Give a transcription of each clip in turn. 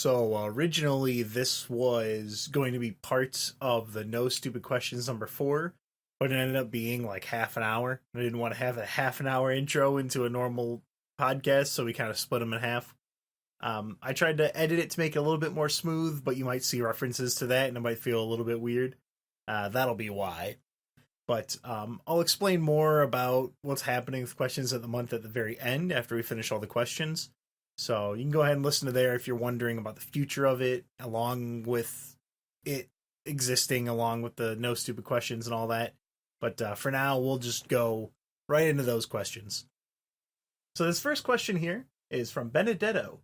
So originally, this was going to be parts of the No Stupid Questions number 4, but it ended up being like half an hour. I didn't want to have a half an hour intro into a normal podcast, so we kind of split them in half. I tried to edit it to make it a little bit more smooth, but you might see references to that and it might feel a little bit weird. That'll be why. But I'll explain more about what's happening with questions of the month at the very end after we finish all the questions. So you can go ahead and listen to there if you're wondering about the future of it, along with it existing, along with the No Stupid Questions and all that. But for now, we'll just go right into those questions. So this first question here is from Benedetto.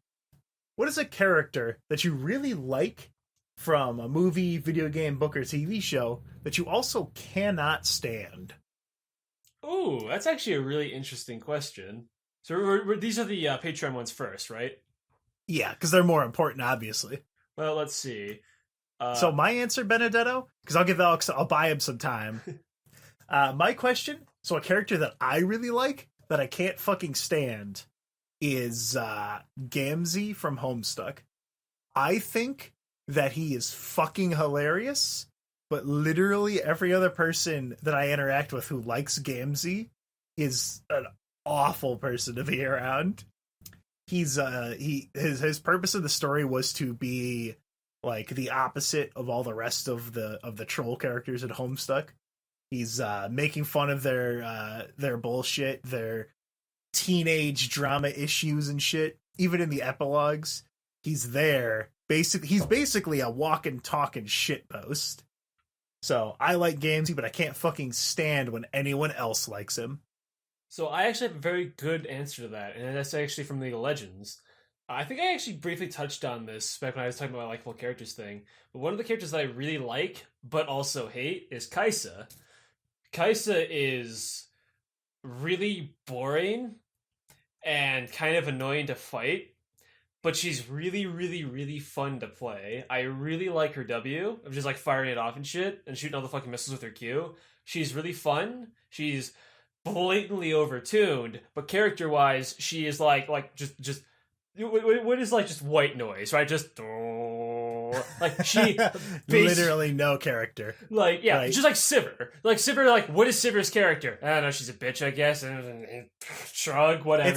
What is a character that you really like from a movie, video game, book, or TV show that you also cannot stand? Ooh, that's actually a really interesting question. So these are the Patreon ones first, right? Yeah, because they're more important, obviously. Well, let's see. So my answer, Benedetto, because I'll give Alex, I'll buy him some time. My question, so a character that I really like that I can't fucking stand is Gamzee from Homestuck. I think that he is fucking hilarious, but literally every other person that I interact with who likes Gamzee is an awful person to be around. He's his purpose of the story was to be like the opposite of all the rest of the troll characters in Homestuck. He's making fun of their bullshit, their teenage drama issues and shit. Even in the epilogues, he's there. He's basically a walking, talking shitpost. So I like Gamzee, but I can't fucking stand when anyone else likes him. So I actually have a very good answer to that, and that's actually from League of Legends. I think I actually briefly touched on this back when I was talking about my likable characters thing. But one of the characters that I really like, but also hate, is Kai'Sa. Kai'Sa is really boring and kind of annoying to fight, but she's really, really, really fun to play. I really like her W of just like firing it off and shit and shooting all the fucking missiles with her Q. She's really fun. She's blatantly overtuned, but character-wise, she is like just what is like just white noise, right? Just like she literally no character. Like yeah, right. Just like Sivir. Like Sivir, like what is Sivir's character? I don't know. She's a bitch, I guess. And shrug, whatever.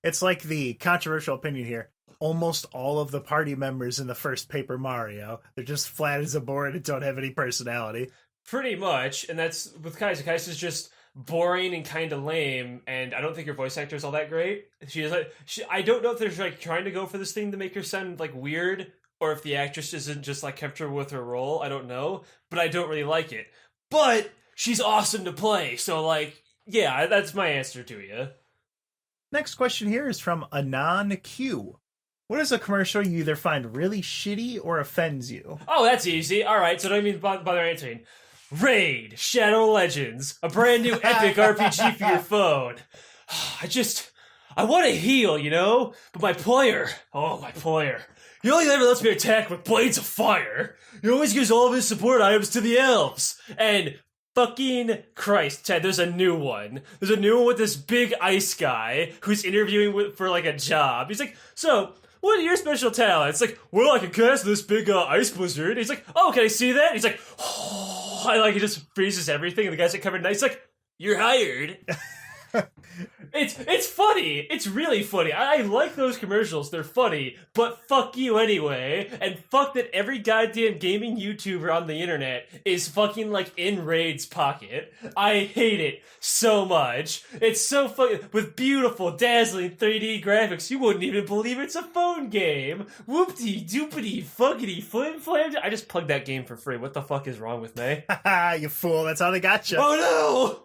It's like the controversial opinion here. Almost all of the party members in the first Paper Mario, they're just flat as a board and don't have any personality. Pretty much, and that's with Kai'Sa. Kai'Sa's just boring and kind of lame, and I don't think her voice actor is all that great. She is like, I don't know if they're like trying to go for this thing to make her sound like weird, or if the actress isn't just like comfortable with her role. I don't know, but I don't really like it. But she's awesome to play, so like, yeah, that's my answer to you. Next question here is from Anon Q. What is a commercial you either find really shitty or offends you? Oh, that's easy. All right, so don't even bother answering. Raid Shadow Legends, a brand new epic RPG for your phone. I want to heal, you know? But my player, he only ever lets me attack with blades of fire. He always gives all of his support items to the elves. And fucking Christ, Ted, there's a new one. There's a new one with this big ice guy who's interviewing for like a job. He's like, so, what are your special talents? Like, well, I can cast this big ice blizzard. He's like, oh, can I see that? He's like, oh, I like, he just freezes everything, and the guys get covered in ice. He's like, you're hired. It's funny. It's really funny. I like those commercials. They're funny, but fuck you anyway. And fuck that every goddamn gaming YouTuber on the internet is fucking like in Raid's pocket. I hate it so much. It's so fucking with beautiful, dazzling 3D graphics. You wouldn't even believe it's a phone game. Whoopty doopity fuckity flim flam. I just plugged that game for free. What the fuck is wrong with me? You fool. That's how they got you. Oh no!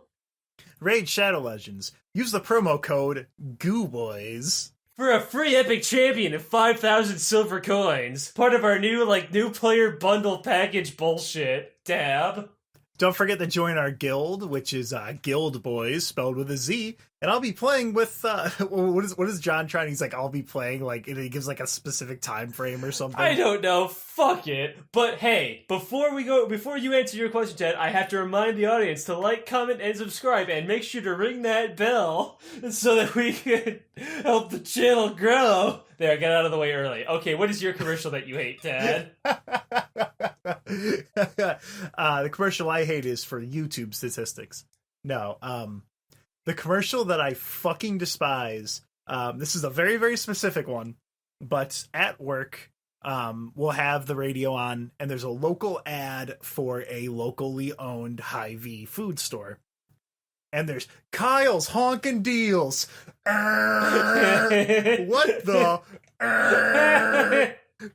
Raid Shadow Legends. Use the promo code GOOBOYS for a free epic champion and 5,000 silver coins. Part of our new player bundle package bullshit. Dab. Don't forget to join our guild, which is Guild Boys, spelled with a Z. And I'll be playing with what is John trying? He's like, I'll be playing like, and he gives like a specific time frame or something. I don't know. Fuck it. But hey, before you answer your question, Ted, I have to remind the audience to like, comment, and subscribe, and make sure to ring that bell so that we can help the channel grow. There, get out of the way early. Okay, what is your commercial that you hate, Ted? The commercial I hate is for YouTube statistics. No, the commercial that I fucking despise. This is a very, very specific one, but at work, we'll have the radio on, and there's a local ad for a locally owned Hy-Vee food store. And there's Kyle's honking deals. What the?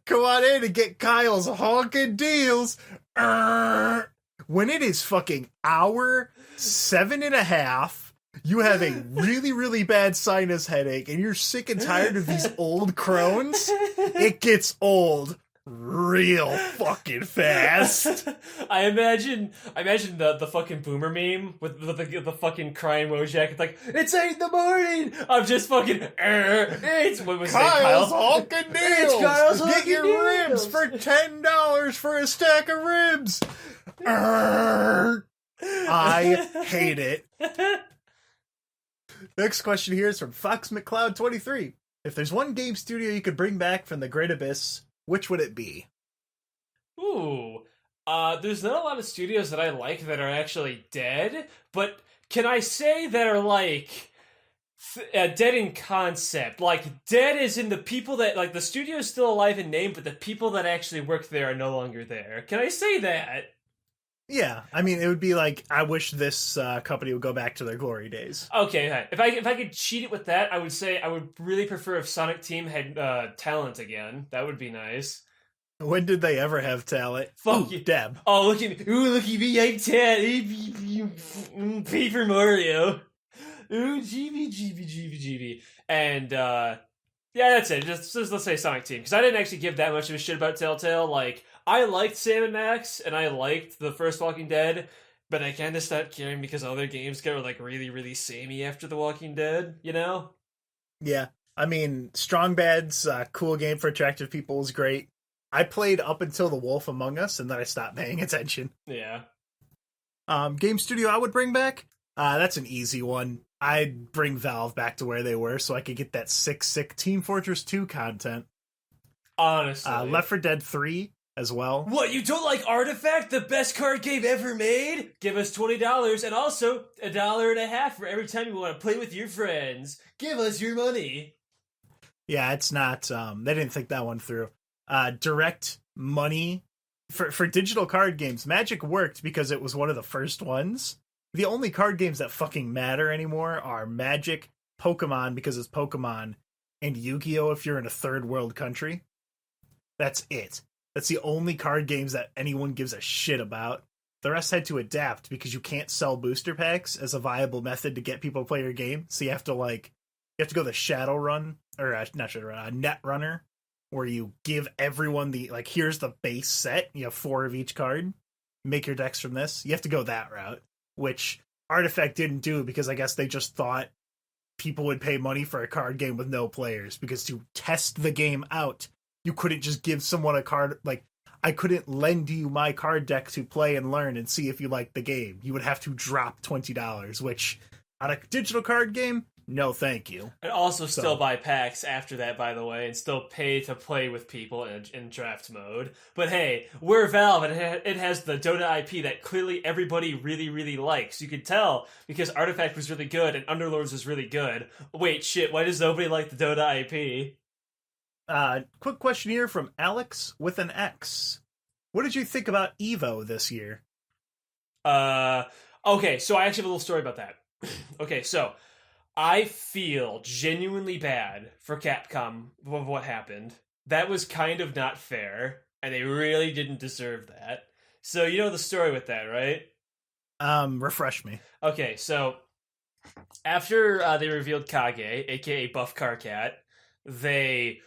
Come on in and get Kyle's honking deals. When it is fucking hour 7.5, you have a really, really bad sinus headache, and you're sick and tired of these old crones. It gets old real fucking fast. I imagine the fucking boomer meme with the fucking crying Wojak. It's like, it's 8 a.m. I'm just fucking it's what was Kyle's honking deals. It's Kyle's Get honking your deals. ribs for $10 for a stack of ribs. I hate it. Next question here is from Fox McCloud 23. If there's one game studio you could bring back from the Great Abyss, which would it be? Ooh. There's not a lot of studios that I like that are actually dead, but can I say that are like dead in concept? Like, dead is in the people that, like, the studio is still alive in name, but the people that actually work there are no longer there. Can I say that? Yeah, I mean, it would be like, I wish this company would go back to their glory days. Okay, if I could cheat it with that, I would say I would really prefer if Sonic Team had talent again. That would be nice. When did they ever have talent? Fuck you, Deb. Oh, look at me! Ooh, look at me! I'm Ted. Paper Mario. Ooh, GB. And yeah, that's it. Just let's say Sonic Team, because I didn't actually give that much of a shit about Telltale. Like, I liked Sam and Max, and I liked the first Walking Dead, but I kind of stopped caring because other games got like really, really samey after The Walking Dead, you know? Yeah, I mean, Strong Bad's cool game for attractive people is great. I played up until The Wolf Among Us, and then I stopped paying attention. Yeah. Game studio I would bring back? That's an easy one. I'd bring Valve back to where they were so I could get that sick Team Fortress 2 content. Honestly. Left 4 Dead 3 as well. What, you don't like Artifact, the best card game ever made? Give us $20 and also $1.50 for every time you want to play with your friends. Give us your money. Yeah, it's not, they didn't think that one through. Direct money for digital card games. Magic worked because it was one of the first ones. The only card games that fucking matter anymore are Magic, Pokemon because it's Pokemon, and Yu-Gi-Oh! If you're in a third world country. That's it. That's the only card games that anyone gives a shit about. The rest had to adapt because you can't sell booster packs as a viable method to get people to play your game. So you have to go the Shadowrun, or not Shadowrun, Netrunner, where you give everyone here's the base set. You have 4 of each card. Make your decks from this. You have to go that route, which Artifact didn't do because I guess they just thought people would pay money for a card game with no players, because to test the game out, you couldn't just give someone a card. Like, I couldn't lend you my card deck to play and learn and see if you liked the game. You would have to drop $20, which on a digital card game, no thank you. And also still buy packs after that, by the way, and still pay to play with people in draft mode. But hey, we're Valve, and it has the Dota IP that clearly everybody really, really likes. You could tell because Artifact was really good and Underlords was really good. Wait, shit, why does nobody like the Dota IP? Quick question here from Alex with an X. What did you think about EVO this year? Okay, so I actually have a little story about that. Okay, so I feel genuinely bad for Capcom of what happened. That was kind of not fair, and they really didn't deserve that. So you know the story with that, right? Refresh me. Okay, so after they revealed Kage, aka Buff Karkat, they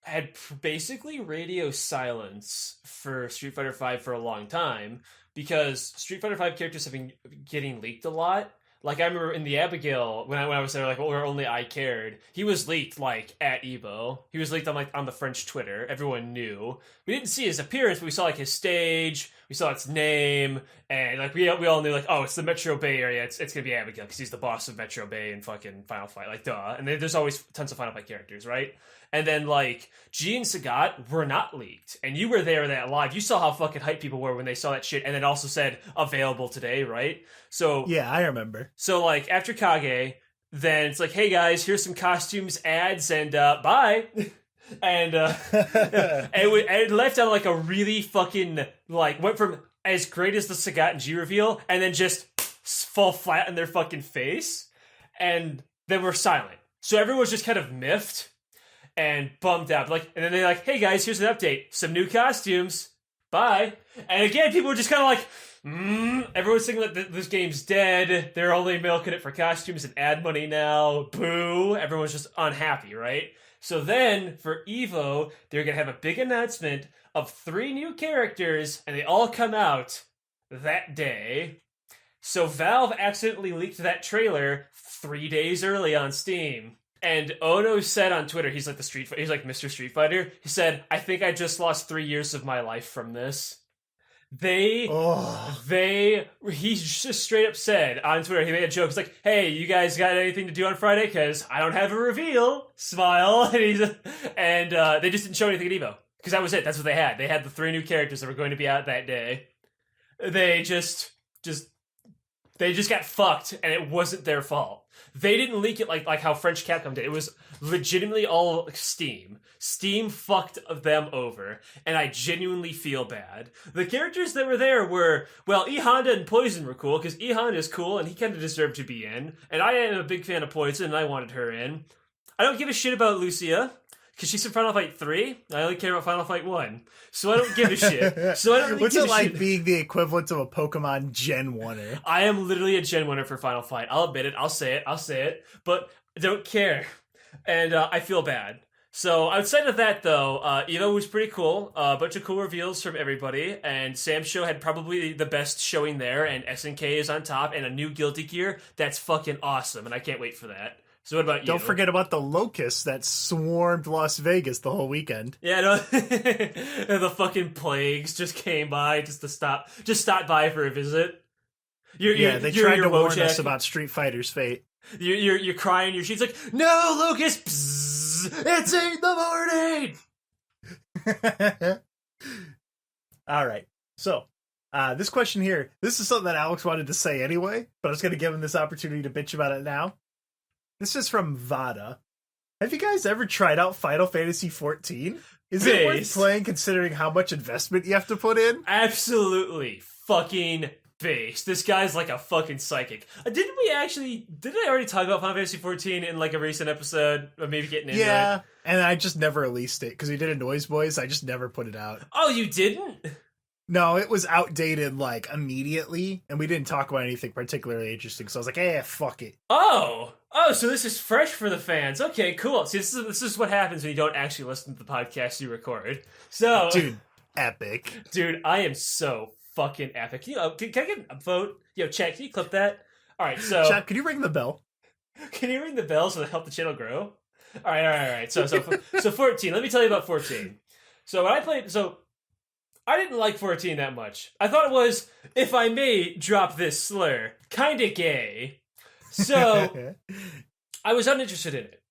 had basically radio silence for Street Fighter V for a long time because Street Fighter V characters have been getting leaked a lot. Like I remember in the Abigail when I was there, like where only I cared, he was leaked like at Evo. He was leaked on the French Twitter. Everyone knew. We didn't see his appearance, but we saw like his stage, we saw its name, and like we all knew like, oh, it's the Metro Bay area. It's gonna be Abigail because he's the boss of Metro Bay in fucking Final Fight. Like duh. And there's always tons of Final Fight characters, right? And then like G and Sagat were not leaked, and you were there that live. You saw how fucking hyped people were when they saw that shit, and then also said available today, right? So Yeah, I remember. so like after Kage, then it's like, hey guys, here's some costumes, ads, and bye. And it left out like a really fucking like went from as great as the Sagat and G reveal, and then just fall flat in their fucking face, and then we're silent. So everyone was just kind of miffed and bummed out. Like, and then they're like, hey guys, here's an update, some new costumes, bye. And again, people were just kind of like. Everyone's thinking that this game's dead. They're only milking it for costumes and ad money now. Boo. Everyone's just unhappy, right? So then, for EVO, they're going to have a big announcement of 3 new characters, and they all come out that day. So Valve accidentally leaked that trailer 3 days early on Steam. And Ono said on Twitter, he's like he's like Mr. Street Fighter. He said, I think I just lost 3 years of my life from this. He just straight up said on Twitter, he made a joke. It's like, hey, you guys got anything to do on Friday? Because I don't have a reveal. Smile. And they just didn't show anything at EVO. Because that was it. That's what they had. They had the 3 new characters that were going to be out that day. They just got fucked, and it wasn't their fault. They didn't leak it like how French Capcom did. It was legitimately all Steam. Steam fucked them over, and I genuinely feel bad. The characters that were there were, well, E Honda and Poison were cool, because E Honda is cool, and he kind of deserved to be in. And I am a big fan of Poison, and I wanted her in. I don't give a shit about Lucia, because she's in Final Fight 3. I only care about Final Fight 1. So I don't give a shit. So I don't really What's give it a like shit. being the equivalent of a Pokemon Gen 1er? I am literally a Gen 1er for Final Fight. I'll admit it. I'll say it. But I don't care. And I feel bad. So outside of that, though, Evo was pretty cool. A bunch of cool reveals from everybody. And Sam's show had probably the best showing there. And SNK is on top. And a new Guilty Gear. That's fucking awesome. And I can't wait for that. So what about you? Don't forget about the locusts that swarmed Las Vegas the whole weekend. Yeah, no, the fucking plagues just came by just stopped by for a visit. They tried to warn us about Street Fighter's fate. You're crying. Your she's like, no, Lucas, pzzz, it's 8 in the morning. All right, so this question here, this is something that Alex wanted to say anyway, but I was going to give him this opportunity to bitch about it now. This is from Vada. Have you guys ever tried out Final Fantasy XIV? Is it worth playing considering how much investment you have to put in? Absolutely fucking based. This guy's like a fucking psychic. Didn't I already talk about Final Fantasy XIV in like a recent episode? Or maybe getting into it? Yeah, and I just never released it because we did a Noise Boys. I just never put it out. Oh, you didn't? No, it was outdated like immediately, and we didn't talk about anything particularly interesting. So I was like, fuck it. Oh, so this is fresh for the fans. Okay, cool. See, this is what happens when you don't actually listen to the podcast you record. So, dude, epic. Dude, I am so fucking epic. Can I get a vote? Yo, chat, can you clip that? All right, so chat, can you ring the bell? Can you ring the bell so to help the channel grow? All right. So 14. Let me tell you about 14. So when I played, I didn't like 14 that much. I thought it was, if I may drop this slur, kind of gay. So I was uninterested in it.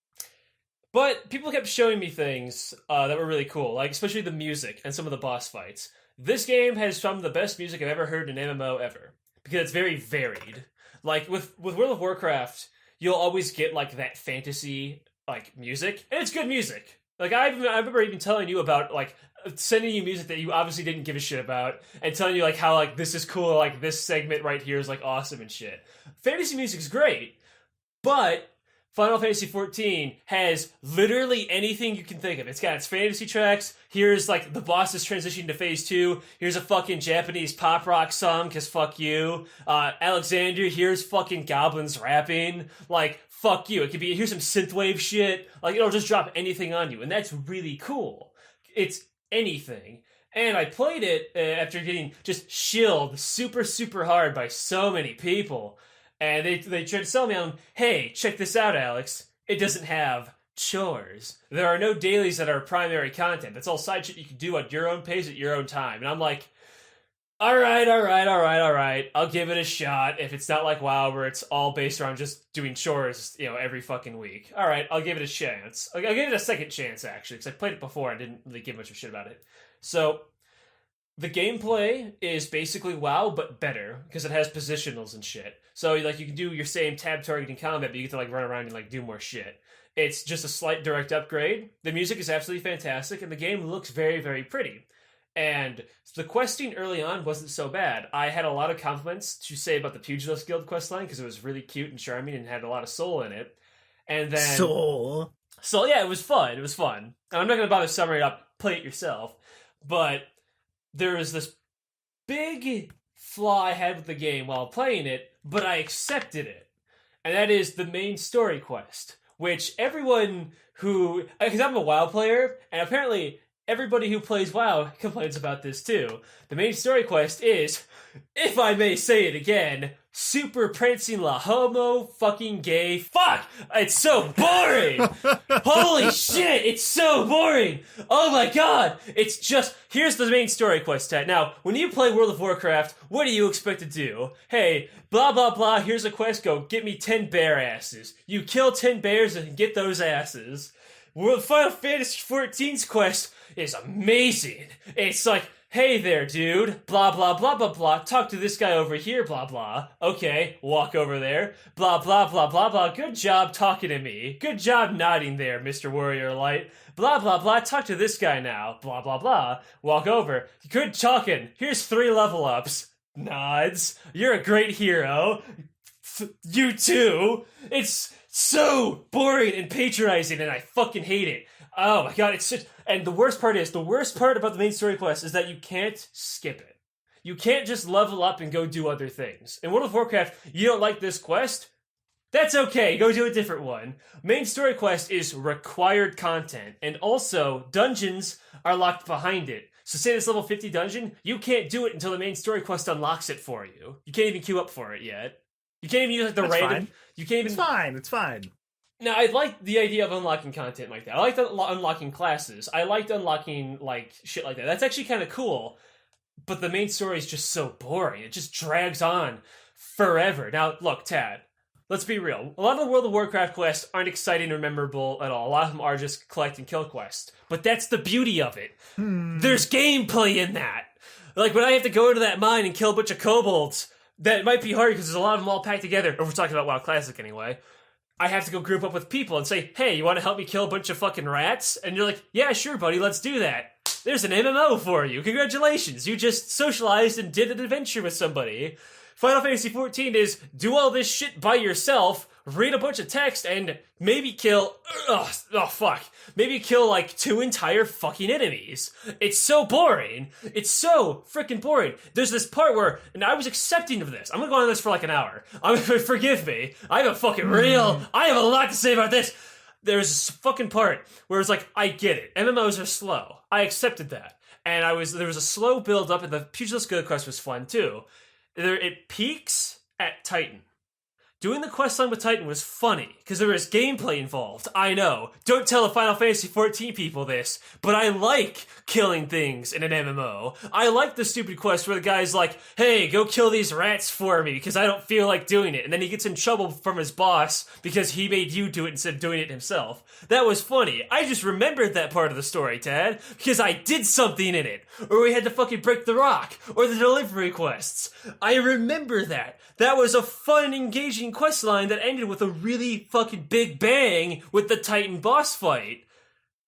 But people kept showing me things that were really cool, like especially the music and some of the boss fights. This game has some of the best music I've ever heard in an MMO ever, because it's very varied. Like with World of Warcraft, you'll always get like that fantasy like music, and it's good music. Like I remember even telling you about like sending you music that you obviously didn't give a shit about, and telling you like how like this is cool, like this segment right here is like awesome and shit. Fantasy music's great, but Final Fantasy XIV has literally anything you can think of. It's got its fantasy tracks. Here's like the boss is transitioning to phase 2. Here's a fucking Japanese pop rock song, cause fuck you. Alexander, here's fucking goblins rapping. Like, fuck you. It could be, here's some synthwave shit. Like, it'll just drop anything on you. And that's really cool. It's anything. And I played it after getting just shilled super, super hard by so many people. And they tried to sell me on, hey, check this out, Alex. It doesn't have chores. There are no dailies that are primary content. That's all side shit you can do at your own pace at your own time. And I'm like, all right. I'll give it a shot. If it's not like WoW where it's all based around just doing chores, every fucking week. All right, I'll give it a chance. I'll give it a second chance, actually, because I played it before and didn't really give much of a shit about it. So the gameplay is basically WoW, but better, because it has positionals and shit. So, like, you can do your same tab targeting combat, but you get to, like, run around and, like, do more shit. It's just a slight direct upgrade. The music is absolutely fantastic, and the game looks very, very pretty. And the questing early on wasn't so bad. I had a lot of compliments to say about the Pugilist Guild questline, because it was really cute and charming and had a lot of soul in it. And then... Soul? So, yeah, it was fun. And I'm not going to bother summing it up. Play it yourself. But there was this big flaw I had with the game while playing it, but I accepted it. And that is the main story quest, which everyone who... Because I'm a WoW player, and apparently everybody who plays WoW complains about this too. The main story quest is, if I may say it again, super prancing la homo fucking gay. Fuck! It's so boring! Holy shit, it's so boring! Oh my god! It's just, here's the main story quest, Ted. Now, when you play World of Warcraft, what do you expect to do? Hey, blah blah blah, here's a quest, go get me 10 bear asses. You kill 10 bears and get those asses. Final Fantasy XIV's quest is amazing. It's like, hey there, dude. Blah, blah, blah, blah, blah. Talk to this guy over here, blah, blah. Okay, walk over there. Blah, blah, blah, blah, blah. Good job talking to me. Good job nodding there, Mr. Warrior Light. Blah, blah, blah. Talk to this guy now. Blah, blah, blah. Walk over. Good talking. Here's 3 level ups. Nods. You're a great hero. You too. It's so boring and patronizing, and I fucking hate it. Oh my god, it's such... And the worst part about the main story quest is that you can't skip it. You can't just level up and go do other things. In World of Warcraft, you don't like this quest? That's okay, go do a different one. Main story quest is required content, and also, dungeons are locked behind it. So say this level 50 dungeon, you can't do it until the main story quest unlocks it for you. You can't even queue up for it yet. You can't even use like the That's random... fine. You can't even... It's fine. Now, I like the idea of unlocking content like that. I like unlocking classes. I liked unlocking, like, shit like that. That's actually kind of cool, but the main story is just so boring. It just drags on forever. Now, look, Tad, let's be real. A lot of the World of Warcraft quests aren't exciting or memorable at all. A lot of them are just collect and kill quests. But that's the beauty of it. There's gameplay in that. Like, when I have to go into that mine and kill a bunch of kobolds, that might be hard because there's a lot of them all packed together. If we're talking about WoW Classic anyway. I have to go group up with people and say, hey, you want to help me kill a bunch of fucking rats? And you're like, yeah, sure, buddy, let's do that. There's an MMO for you. Congratulations. You just socialized and did an adventure with somebody. Final Fantasy XIV is do all this shit by yourself, read a bunch of text, and maybe kill... Maybe kill, like, 2 entire fucking enemies. It's so boring. It's so freaking boring. There's this part where... And I was accepting of this. I'm gonna go on this for, like, an hour. Forgive me. I'm a fucking real... I have a lot to say about this. There's this fucking part where it's like, I get it. MMOs are slow. I accepted that. And there was a slow build-up, and the Pugilist Guild quest was fun, too. It peaks at Titan. Doing the questline with Titan was funny, because there was gameplay involved. I know. Don't tell the Final Fantasy XIV people this, but I like killing things in an MMO. I like the stupid quest where the guy's like, hey, go kill these rats for me, because I don't feel like doing it. And then he gets in trouble from his boss, because he made you do it instead of doing it himself. That was funny. I just remembered that part of the story, Tad, because I did something in it. Or we had to fucking break the rock, or the delivery quests. I remember that. That was a fun and engaging questline that ended with a really fucking big bang with the Titan boss fight.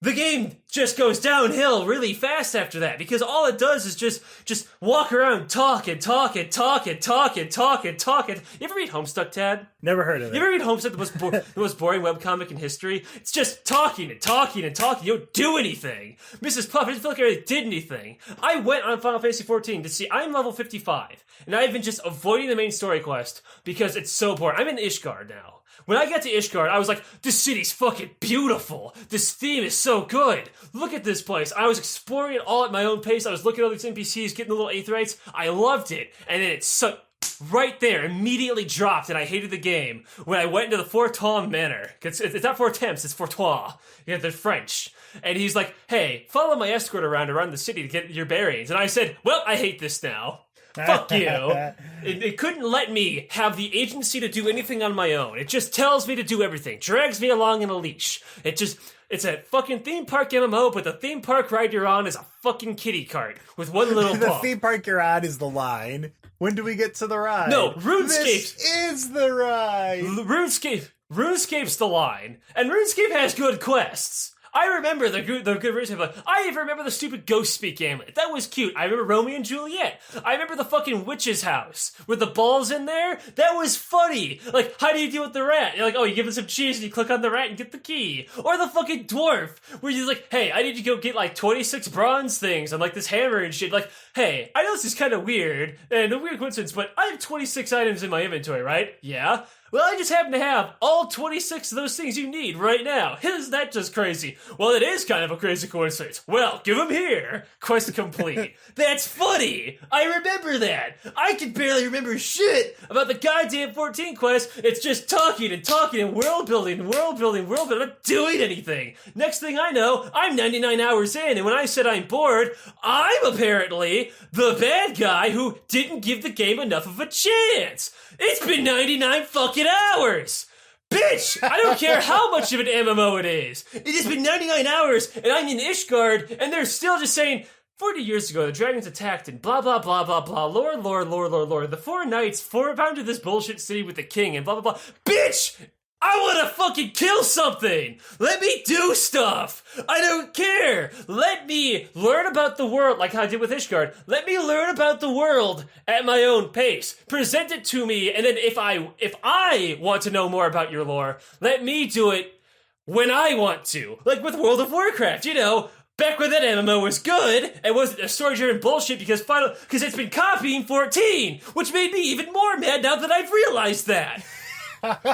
The game just goes downhill really fast after that, because all it does is just walk around, talk and talk and talk and talk and talk and talk. And you ever read Homestuck, Tad? Never heard of it. You ever read Homestuck, the most boring webcomic in history? It's just talking and talking and talking. You don't do anything. Mrs. Puff, I didn't feel like I really did anything. I went on Final Fantasy XIV to see, I'm level 55, and I've been just avoiding the main story quest because it's so boring. I'm in Ishgard now. When I got to Ishgard, I was like, this city's fucking beautiful. This theme is so good. Look at this place. I was exploring it all at my own pace. I was looking at all these NPCs, getting the little aetherites. I loved it. And then it sucked right there, immediately dropped, and I hated the game when I went into the Fortom Manor. It's not Fortemps, it's Fortois. Yeah, they're French. And he's like, hey, follow my escort around the city to get your bearings. And I said, well, I hate this now. Fuck you. It couldn't let me have the agency to do anything on my own. It just tells me to do everything. Drags me along in a leash. It's a fucking theme park MMO, but the theme park ride you're on is a fucking kiddie cart with one little The bump. theme park you're on is the line. When do we get to the ride? No, RuneScape. This is the ride. RuneScape's the line. And RuneScape has good quests. I remember the good RuneScape. Like, I even remember the stupid Ghost Speak Amulet. That was cute. I remember Romeo and Juliet. I remember the fucking witch's house with the balls in there. That was funny. Like, how do you deal with the rat? You're like, oh, you give it some cheese and you click on the rat and get the key. Or the fucking dwarf, where you're like, hey, I need to go get like 26 bronze things and like this hammer and shit. Like, hey, I know this is kind of weird and a weird coincidence, but I have 26 items in my inventory, right? Yeah. Well, I just happen to have all 26 of those things you need right now. Isn't that just crazy? Well, it is kind of a crazy coincidence. Well, give them here. Quest complete. That's funny. I remember that. I can barely remember shit about the goddamn 14 quest. It's just talking and talking and world building. I'm not doing anything. Next thing I know, I'm 99 hours in, and when I said I'm bored, I'm apparently the bad guy who didn't give the game enough of a chance. It's been 99 fucking hours! Bitch! I don't care how much of an MMO it is! It has been 99 hours, and I'm in Ishgard, and they're still just saying, 40 years ago, the dragons attacked, and blah blah blah blah blah, lore. The four knights founded this bullshit city with the king, and blah blah blah. Bitch! I wanna fucking kill something! Let me do stuff! I don't care! Let me learn about the world, like how I did with Ishgard. Let me learn about the world at my own pace. Present it to me, and then if I want to know more about your lore, let me do it when I want to. Like with World of Warcraft, you know, back when that MMO was good, and wasn't a story-driven bullshit because it's been copying 14, which made me even more mad now that I've realized that.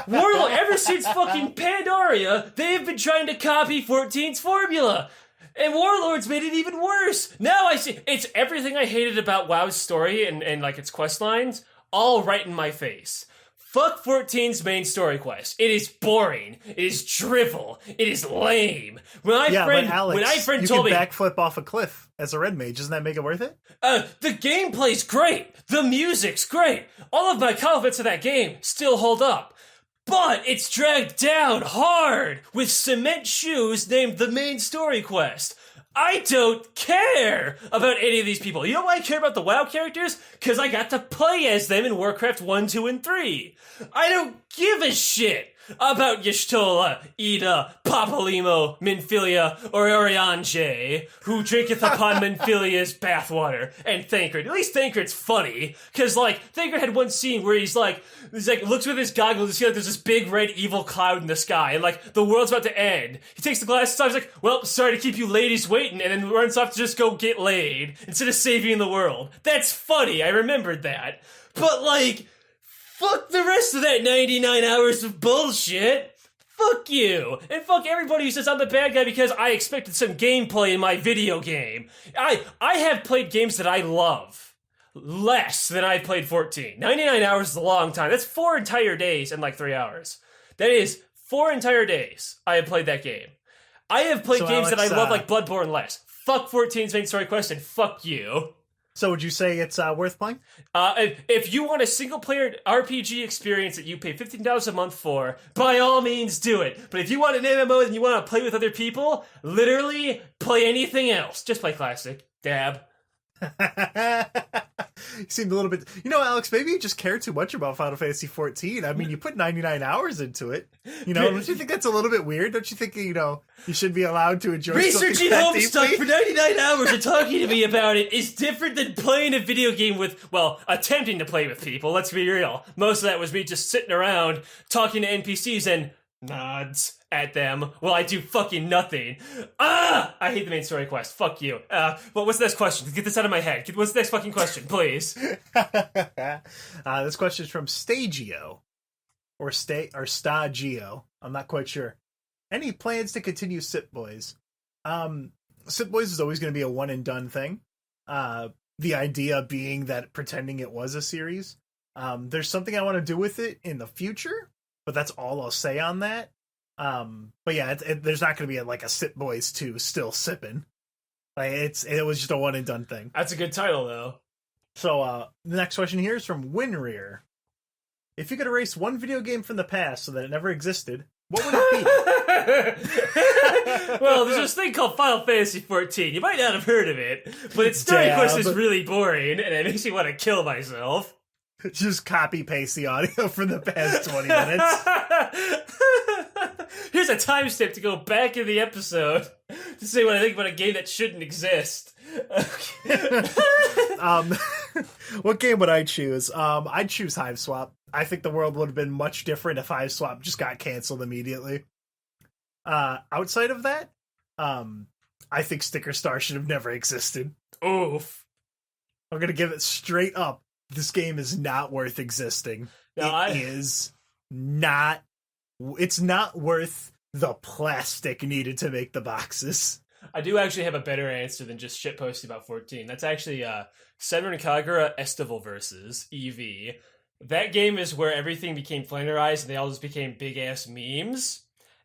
Warlord, ever since fucking Pandaria, they've been trying to copy 14's formula. And Warlords made it even worse. Now I see, it's everything I hated about WoW's story and like its quest lines, all right in my face. Fuck 14's main story quest. It is boring. It is drivel. It is lame. When my friend told me you can backflip off a cliff as a red mage. Doesn't that make it worth it? The gameplay's great. The music's great. All of my compliments of that game still hold up. But it's dragged down hard with cement shoes named the main story quest. I don't care about any of these people. You know why I care about the WoW characters? Because I got to play as them in Warcraft 1, 2, and 3. I don't give a shit about Y'shtola, Ida, Papalymo, Minfilia, or Oriange, who drinketh upon Minfilia's bathwater, and Thancred. At least Thancred's funny, because, like, Thancred had one scene where he's like, looks with his goggles and see like there's this big red evil cloud in the sky, and like, the world's about to end. He takes the glasses off, he's like, well, sorry to keep you ladies waiting, and then runs off to just go get laid, instead of saving the world. That's funny, I remembered that. But, like, fuck the rest of that 99 hours of bullshit. Fuck you. And fuck everybody who says I'm the bad guy because I expected some gameplay in my video game. I have played games that I love less than I played 14. 99 hours is a long time. That's 4 entire days and like 3 hours. That is 4 entire days I have played that game. I have played games that I love like Bloodborne less. Fuck 14's main story quest and fuck you. So would you say it's worth playing? If you want a single-player RPG experience that you pay $15 a month for, by all means do it. But if you want an MMO and you want to play with other people, literally play anything else. Just play Classic. Dab. You seemed a little bit. You know, Alex, maybe you just care too much about Final Fantasy 14. I mean, you put 99 hours into it. You know, don't you think that's a little bit weird? Don't you think, you know, you should be allowed to enjoy Researching something that Homestuck deeply? for 99 hours and talking to me about it is different than playing a video game with, well, attempting to play with people, let's be real. Most of that was me just sitting around talking to NPCs and nods at them while I do fucking nothing. I hate the main story quest. Fuck you. Well, what's the next question? Get this out of my head. What's the next fucking question, please? This question is from Stagio. Or Stagio. I'm not quite sure. Any plans to continue Sit Boys? Sit Boys is always going to be a one and done thing. The idea being that pretending it was a series. There's something I want to do with it in the future, but that's all I'll say on that. But yeah, there's not going to be like a Sit Boys 2 still sipping. Like it was just a one and done thing. That's a good title, though. So the next question here is from Winrear. If you could erase one video game from the past so that it never existed, what would it be? Well, there's this thing called Final Fantasy 14. You might not have heard of it, but its story quest is really boring, and it makes me want to kill myself. Just copy paste the audio from the past 20 minutes. Here's a timestamp to go back in the episode to say what I think about a game that shouldn't exist. What game would I choose? I'd choose Hive Swap. I think the world would have been much different if Hive Swap just got canceled immediately. Outside of that, I think Sticker Star should have never existed. Oof. I'm gonna give it straight up. This game is not worth existing. It's not worth the plastic needed to make the boxes. I do actually have a better answer than just shitposting about 14. That's actually Senran Kagura Estival versus EV. That game is where everything became flanderized and they all just became big ass memes.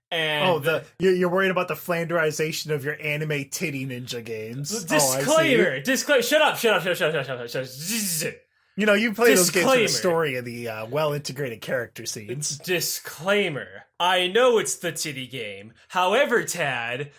And you're worried about the flanderization of your anime titty ninja games. Disclaimer! Disclaimer! Shut up! You know, you play those games for the story of the well-integrated character scenes. Disclaimer. I know it's the titty game. However, Tad,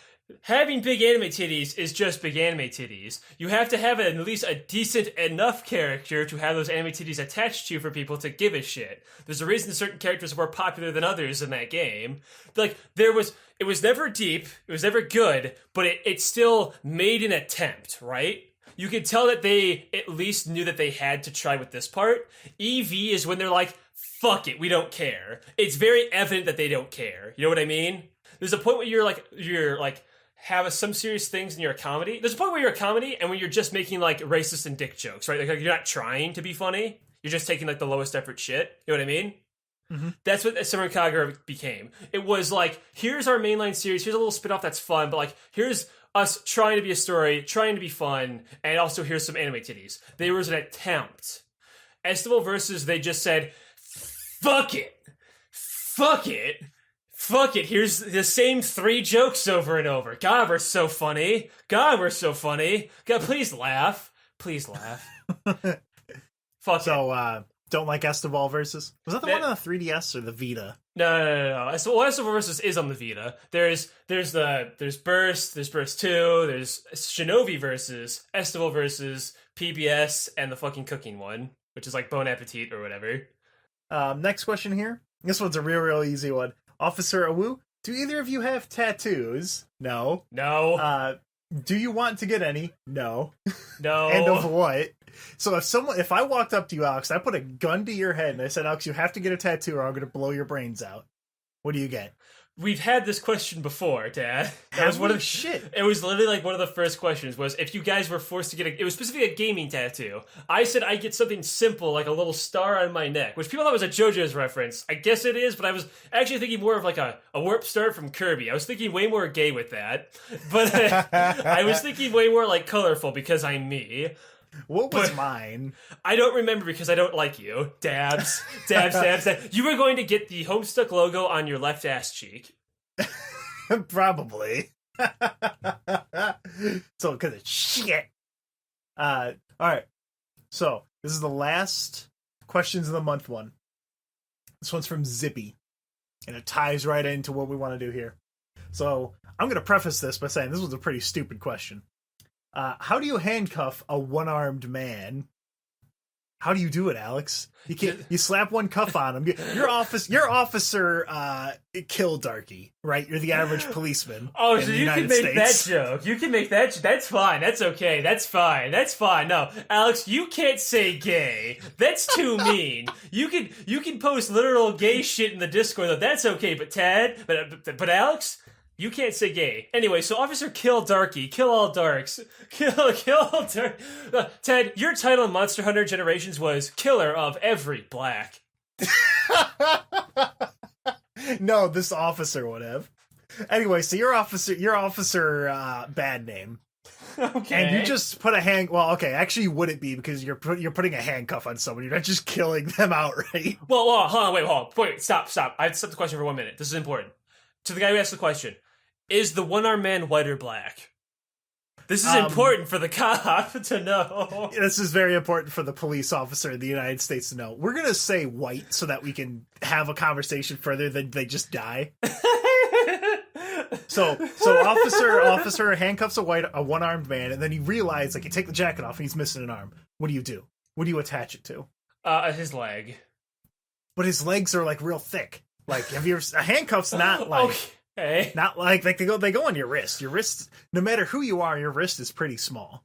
having big anime titties is just big anime titties. You have to have at least a decent enough character to have those anime titties attached to for people to give a shit. There's a reason certain characters were more popular than others in that game. Like, it was never deep, it was never good, but it still made an attempt, right? You could tell that they at least knew that they had to try with this part. EV is when they're like, fuck it, we don't care. It's very evident that they don't care. You know what I mean? There's a point where you're like have some serious things and you're a comedy. There's a point where you're a comedy and when you're just making like racist and dick jokes, right? Like you're not trying to be funny. You're just taking like the lowest effort shit. You know what I mean? Mm-hmm. That's what Senran Kagura became. It was like, here's our mainline series, here's a little spin-off that's fun, but like, here's us trying to be a story, trying to be fun, and also here's some anime titties. There was an attempt. Estival versus, they just said, fuck it. Here's the same 3 jokes over and over. God, we're so funny. God, please laugh. Fuck it. Don't like Estival versus? Was that the one on the 3DS or the Vita? No. Estival versus is on the Vita. There's Burst, there's Burst 2, there's Shinobi versus, Estival versus, PBS, and the fucking cooking one, which is like Bon Appetit or whatever. Next question here. This one's a real easy one. Officer Awu, do either of you have tattoos? No. Do you want to get any? No. And of what? So if I walked up to you, Alex, I put a gun to your head and I said, Alex, you have to get a tattoo or I'm going to blow your brains out. What do you get? We've had this question before, Dad. It was literally like one of the first questions was if you guys were forced to get it was specifically a gaming tattoo. I said I'd get something simple like a little star on my neck, which people thought was a JoJo's reference. I guess it is, but I was actually thinking more of like a warp star from Kirby. I was thinking way more gay with that. But I was thinking way more like colorful because I'm me. What was mine? I don't remember because I don't like you. Dabs. You were going to get the Homestuck logo on your left ass cheek. Probably. So, because it's shit. Alright. So, this is the last questions of the month one. This one's from Zippy. And it ties right into what we want to do here. So, I'm going to preface this by saying this was a pretty stupid question. How do you handcuff a one-armed man? How do you do it, Alex? You slap one cuff on him. Your officer killed Darky, right? You're the average policeman. Oh, so you can make that joke. You can make that. That's fine. That's okay. That's fine. That's fine. No, Alex, you can't say gay. That's too mean. You can post literal gay shit in the Discord though. That's okay. But Ted, but Alex. You can't say gay. Anyway, so Officer Kill Darky, kill all darks. Kill Dark. Ted, your title in Monster Hunter Generations was Killer of Every Black. No, this officer would have. Anyway, so your officer bad name. Okay. And you just put a hand. Well, okay, actually, you wouldn't be because you're putting a handcuff on someone. You're not just killing them outright. Well, hold on, wait, stop. I have to stop the question for 1 minute. This is important. To the guy who asked the question, is the one-armed man white or black? This is important for the cop to know. This is very important for the police officer in the United States to know. We're going to say white so that we can have a conversation further than they just die. So officer handcuffs a one-armed man, and then you realize, like, you take the jacket off and he's missing an arm. What do? What do you attach it to? His leg. But his legs are, like, real thick. Like, have you ever... A handcuff's not, like... Okay. Not like they go on your wrist. Your wrist, no matter who you are, your wrist is pretty small.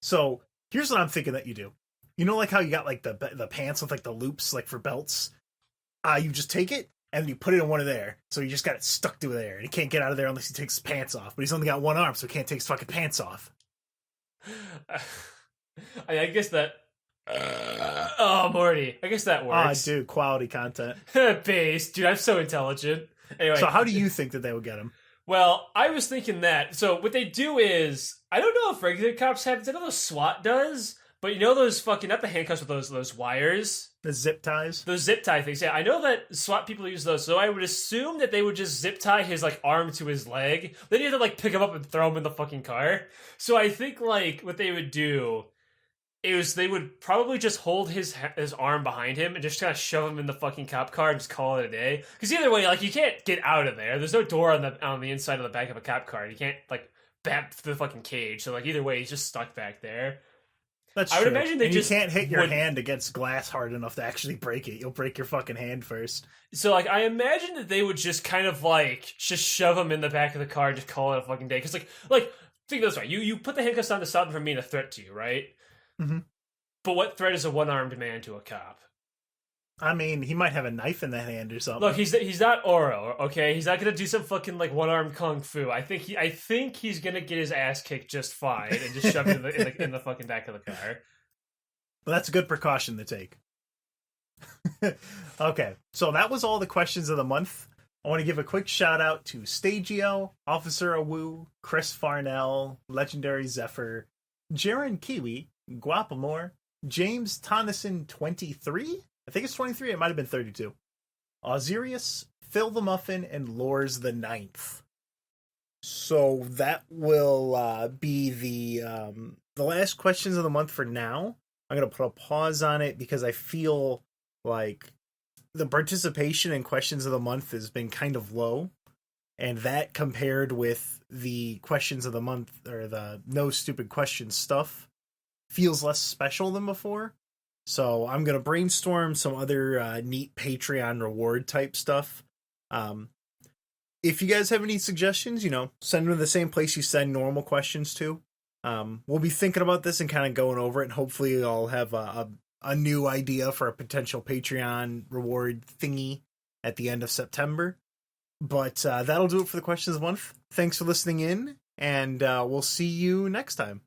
So here's what I'm thinking that you do. You know, like how you got like the pants with like the loops, like for belts. You just take it and you put it in one of there. So you just got it stuck to there, and he can't get out of there unless he takes his pants off. But he's only got one arm, so he can't take his fucking pants off. I guess that. Oh, Morty. I guess that works. Dude, quality content. Base, dude. I'm so intelligent. Anyway, so how do you think that they would get him? Well, I was thinking that. So what they do is, I don't know if regular cops have it. I know the SWAT does, but you know those fucking, not the handcuffs with those wires? The zip ties? Those zip tie things. Yeah, I know that SWAT people use those, so I would assume that they would just zip tie his, like, arm to his leg. Then you have to, like, pick him up and throw him in the fucking car. So I think, like, what they would do is they would probably just hold his arm behind him and just kind of shove him in the fucking cop car and just call it a day. Because either way, like, you can't get out of there. There's no door on the inside of the back of a cop car. You can't, like, bap through the fucking cage. So, like, either way, he's just stuck back there. That's I true. would imagine they just you can't hit your hand against glass hard enough to actually break it. You'll break your fucking hand first. So, like, I imagine that they would just kind of, like, just shove him in the back of the car and just call it a fucking day. Because, like, think this way. You put the handcuffs on to stop him from being a threat to you, right? Mm-hmm. But what threat is a one-armed man to a cop? I mean, he might have a knife in that hand or something. Look, he's not Oro, okay? He's not gonna do some fucking like one-armed kung fu. I think he's gonna get his ass kicked just fine and just shove it in the fucking back of the car. Well, that's a good precaution to take. Okay, so that was all the questions of the month. I want to give a quick shout out to Stagio, Officer Awu, Chris Farnell, Legendary Zephyr, Jaren Kiwi, Guapamore, James Tonneson 23. I think it's 23. It might have been 32. Ozirius, Phil the Muffin, and Lors the Ninth. So that will be the last questions of the month for now. I'm going to put a pause on it because I feel like the participation in questions of the month has been kind of low. And that compared with the questions of the month or the no stupid questions stuff feels less special than before. So I'm going to brainstorm some other neat Patreon reward type stuff. If you guys have any suggestions, send them to the same place you send normal questions to. We'll be thinking about this and kind of going over it, and hopefully I'll have a new idea for a potential Patreon reward thingy at the end of September. But that'll do it for the questions of the month. Thanks for listening in, and we'll see you next time.